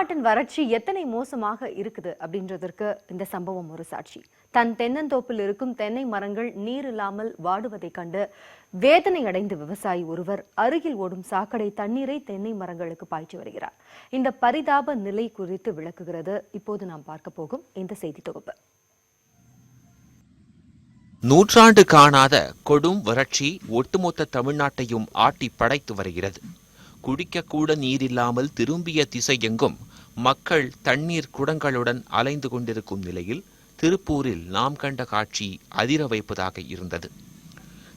தமிழ்நாட்டின் வறட்சி எத்தனை மோசமாக இருக்குது அப்படின்றதற்கு இந்த சம்பவம் ஒரு சாட்சி. தன் தென்னந்தோப்பில் இருக்கும் தென்னை மரங்கள் நீர் இல்லாமல் வாடுவதைக் கண்டு வேதனை அடைந்த விவசாயி ஒருவர் அருகில் ஓடும் சாக்கடை தண்ணீரை தென்னை மரங்களுக்கு பாய்ச்சி வருகிறார். இந்த பரிதாப நிலை குறித்து விளக்குகிறது இப்போது நாம் பார்க்க போகும் இந்த செய்தி தொகுப்பு. நூற்றாண்டு காணாத கொடும் வறட்சி ஒட்டுமொத்த தமிழ்நாட்டையும் ஆட்டி படைத்து வருகிறது. குடிக்கக்கூட நீரில்லாமல் திரும்பிய திசை எங்கும் மக்கள் தண்ணீர் குடங்களுடன் அலைந்து கொண்டிருக்கும் நிலையில் திருப்பூரில் நாம் கண்ட காட்சி அதிர வைப்பதாக இருந்தது.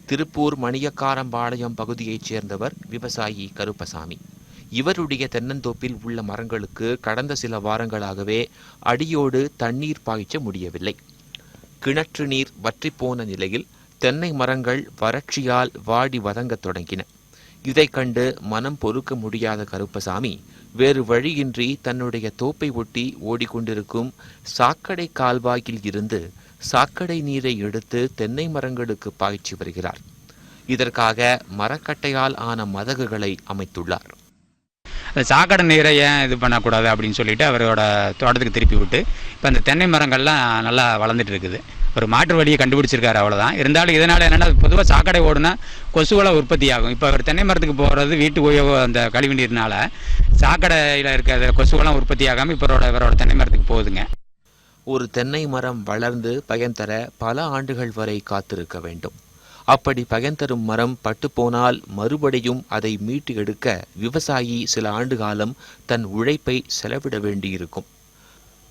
திருப்பூர் மணியக்காரம்பாளையம் பகுதியைச் சேர்ந்தவர் விவசாயி கருப்பசாமி. இவருடைய தென்னந்தோப்பில் உள்ள மரங்களுக்கு கடந்த சில வாரங்களாகவே அடியோடு தண்ணீர் பாய்ச்ச முடியவில்லை. கிணற்று நீர் வற்றிப்போன நிலையில் தென்னை மரங்கள் வறட்சியால் வாடி வதங்க தொடங்கின. இதை கண்டு மனம் பொறுக்க முடியாத கருப்பசாமி வேறு வழியின்றி தன்னுடைய தோப்பை ஒட்டி ஓடிக்கொண்டிருக்கும் சாக்கடை கால்வாயில் இருந்து சாக்கடை நீரை எடுத்து தென்னை மரங்களுக்கு பாய்ச்சி வருகிறார். இதற்காக மரக்கட்டையால் ஆன மதகுகளை அமைத்துள்ளார். சாக்கடை நீரை ஏன் இது பண்ணக்கூடாது அப்படின்னு சொல்லிட்டு அவரோட தோட்டத்துக்கு திருப்பி விட்டு இப்போ அந்த தென்னை மரங்கள்லாம் நல்லா வளர்ந்துட்டு இருக்குது. ஒரு மாற்று வழியை கண்டுபிடிச்சிருக்காரு, அவ்வளோதான். இருந்தாலும் இதனால் என்னென்னா பொதுவாக சாக்கடை ஓடுனா கொசுவலை உற்பத்தி ஆகும். இப்போ அவர் தென்னை மரத்துக்கு போகிறது வீட்டு உபயோக அந்த கழிவு நீர்னால சாக்கடையில் இருக்கிற கொசுவெல்லாம் உற்பத்தி ஆகாமல் இவரோட தென்னை மரத்துக்கு போகுதுங்க. ஒரு தென்னை மரம் வளர்ந்து பயன் தர பல ஆண்டுகள் வரை காத்திருக்க வேண்டும். அப்படி பயன் தரும் மரம் பட்டுப்போனால் மறுபடியும் அதை மீட்டு எடுக்க விவசாயி சில ஆண்டு காலம் தன் உழைப்பை செலவிட வேண்டியிருக்கும்.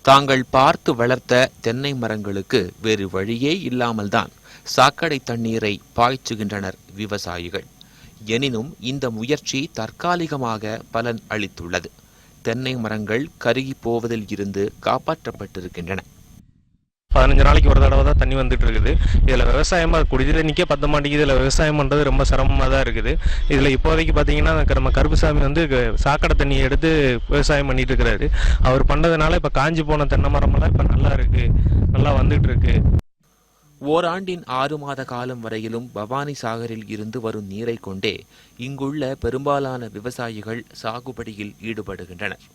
தாங்கள் பார்த்து வளர்த்த தென்னை மரங்களுக்கு வேறு வழியே இல்லாமல் தான் சாக்கடை தண்ணீரை பாய்ச்சுகின்றனர் விவசாயிகள். எனினும் இந்த முயற்சி தற்காலிகமாக பலன் அளித்துள்ளது. தென்னை மரங்கள் கருகி போவதில் இருந்து காப்பாற்றப்பட்டிருக்கின்றன. 15 நாளைக்கு ஒரு தடவை தான் தண்ணி வந்துட்டு இருக்குது. இதில் விவசாயமாக குடிநீருக்கே பத்த மாட்டேங்குது. இதில் விவசாயம் பண்ணுறது ரொம்ப சிரமமாக தான் இருக்குது. இதில் இப்போதைக்கு பார்த்தீங்கன்னா நம்ம கருப்புசாமி வந்து சாக்கடை தண்ணியை எடுத்து விவசாயம் பண்ணிட்டு இருக்கிறாரு. அவர் பண்ணதுனால இப்போ காஞ்சி போன தென்னை மரமெல்லாம் இப்போ நல்லா இருக்கு, நல்லா வந்துட்டு இருக்கு. ஓராண்டின் 6 மாத காலம் வரையிலும் பவானி சாகரில் இருந்து வரும் நீரை கொண்டே இங்குள்ள பெரும்பாலான விவசாயிகள் சாகுபடியில் ஈடுபடுகின்றனர்.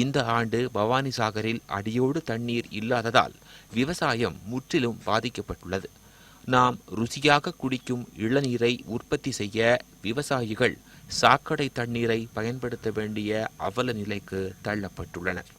இந்த ஆண்டு பவானி சாகரில் அடியோடு தண்ணீர் இல்லாததால் விவசாயம் முற்றிலும் பாதிக்கப்பட்டுள்ளது. நாம் ருசியாக குடிக்கும் இளநீரை உற்பத்தி செய்ய விவசாயிகள் சாக்கடை தண்ணீரை பயன்படுத்த வேண்டிய அவல நிலைக்கு தள்ளப்பட்டுள்ளனர்.